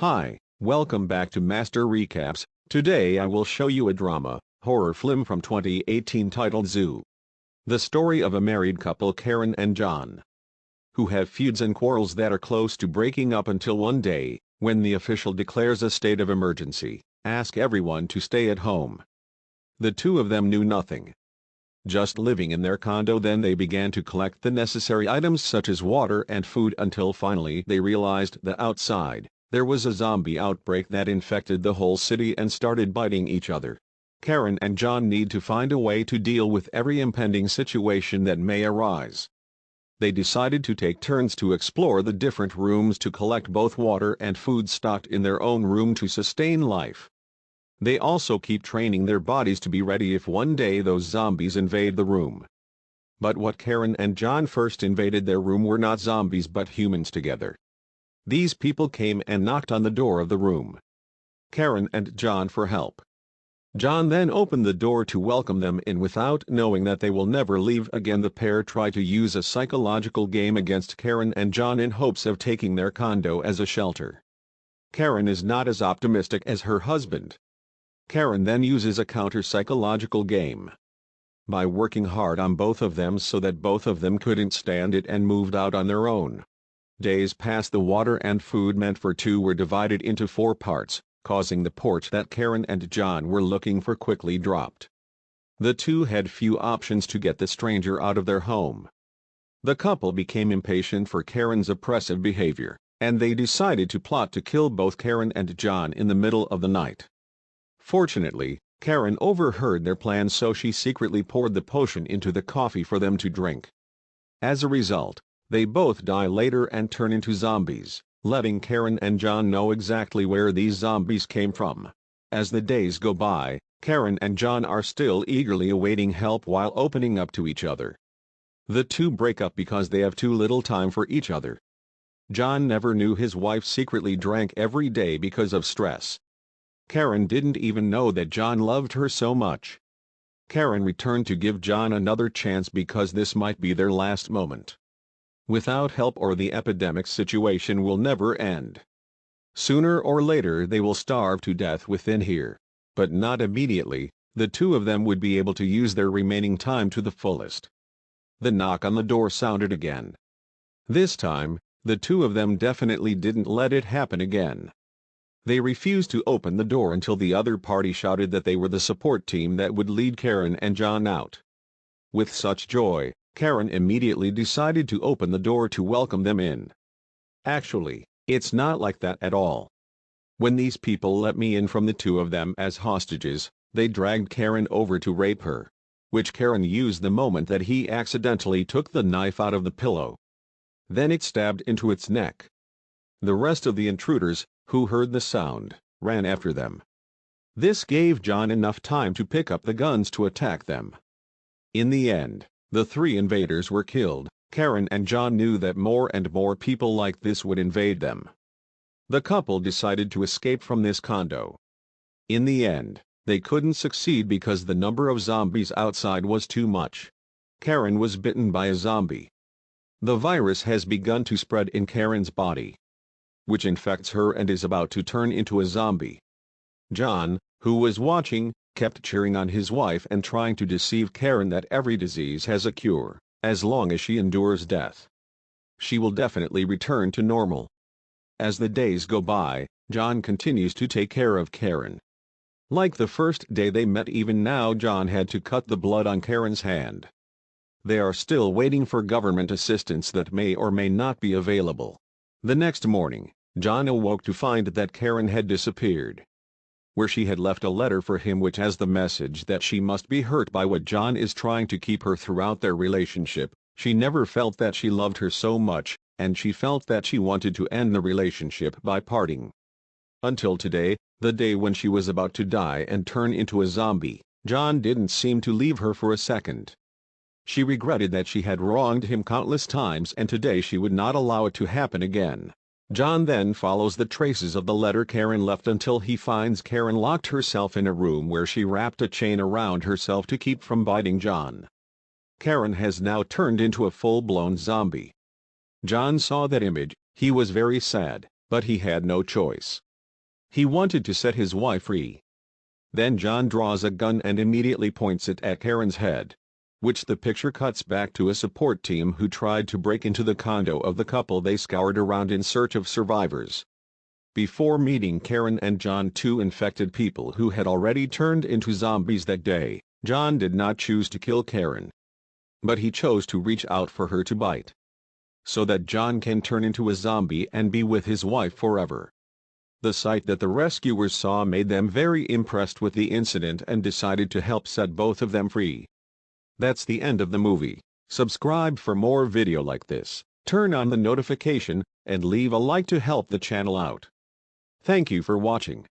Hi, welcome back to Master Recaps. Today I will show you a drama, horror film from 2018 titled Zoo. The story of a married couple, Karen and John, who have feuds and quarrels that are close to breaking up until one day, when the official declares a state of emergency, ask everyone to stay at home. The two of them knew nothing, just living in their condo. Then they began to collect the necessary items such as water and food until finally they realized that outside, there was a zombie outbreak that infected the whole city and started biting each other. Karen and John need to find a way to deal with every impending situation that may arise. They decided to take turns to explore the different rooms to collect both water and food stocked in their own room to sustain life. They also keep training their bodies to be ready if one day those zombies invade the room. But what Karen and John first invaded their room were not zombies but humans together. These people came and knocked on the door of the room. Karen and John for help. John then opened the door to welcome them in without knowing that they will never leave again. The pair try to use a psychological game against Karen and John in hopes of taking their condo as a shelter. Karen is not as optimistic as her husband. Karen then uses a counter-psychological game by working hard on both of them so that both of them couldn't stand it and moved out on their own. Days passed. The water and food meant for two were divided into 4 parts, causing the porch that Karen and John were looking for quickly dropped. The two had few options to get the stranger out of their home. The couple became impatient for Karen's oppressive behavior, and they decided to plot to kill both Karen and John in the middle of the night. Fortunately, Karen overheard their plan, so she secretly poured the potion into the coffee for them to drink. As a result, they both die later and turn into zombies, letting Karen and John know exactly where these zombies came from. As the days go by, Karen and John are still eagerly awaiting help while opening up to each other. The two break up because they have too little time for each other. John never knew his wife secretly drank every day because of stress. Karen didn't even know that John loved her so much. Karen returned to give John another chance because this might be their last moment. Without help, or the epidemic situation will never end. Sooner or later they will starve to death within here, but not immediately. The two of them would be able to use their remaining time to the fullest. The knock on the door sounded again. This time, the two of them definitely didn't let it happen again. They refused to open the door until the other party shouted that they were the support team that would lead Karen and John out. With such joy, Karen immediately decided to open the door to welcome them in. Actually, it's not like that at all. When these people let me in from the two of them as hostages, they dragged Karen over to rape her, which Karen used the moment that he accidentally took the knife out of the pillow. Then it stabbed into its neck. The rest of the intruders, who heard the sound, ran after them. This gave John enough time to pick up the guns to attack them. In the end, the 3 invaders were killed. Karen and John knew that more and more people like this would invade them. The couple decided to escape from this condo. In the end, they couldn't succeed because the number of zombies outside was too much. Karen was bitten by a zombie. The virus has begun to spread in Karen's body, which infects her and is about to turn into a zombie. John, who was watching, kept cheering on his wife and trying to deceive Karen that every disease has a cure. As long as she endures death, she will definitely return to normal. As the days go by, John continues to take care of Karen. Like the first day they met, even now John had to cut the blood on Karen's hand. They are still waiting for government assistance that may or may not be available. The next morning, John awoke to find that Karen had disappeared, where she had left a letter for him which has the message that she must be hurt by what John is trying to keep her throughout their relationship. She never felt that she loved her so much, and she felt that she wanted to end the relationship by parting. Until today, the day when she was about to die and turn into a zombie, John didn't seem to leave her for a second. She regretted that she had wronged him countless times, and today she would not allow it to happen again. John then follows the traces of the letter Karen left until he finds Karen locked herself in a room where she wrapped a chain around herself to keep from biting John. Karen has now turned into a full-blown zombie. John saw that image. He was very sad, but he had no choice. He wanted to set his wife free. Then John draws a gun and immediately points it at Karen's head, which the picture cuts back to a support team who tried to break into the condo of the couple. They scoured around in search of survivors. Before meeting Karen and John, two infected people who had already turned into zombies that day, John did not choose to kill Karen. But he chose to reach out for her to bite, so that John can turn into a zombie and be with his wife forever. The sight that the rescuers saw made them very impressed with the incident and decided to help set both of them free. That's the end of the movie. Subscribe for more video like this, turn on the notification, and leave a like to help the channel out. Thank you for watching.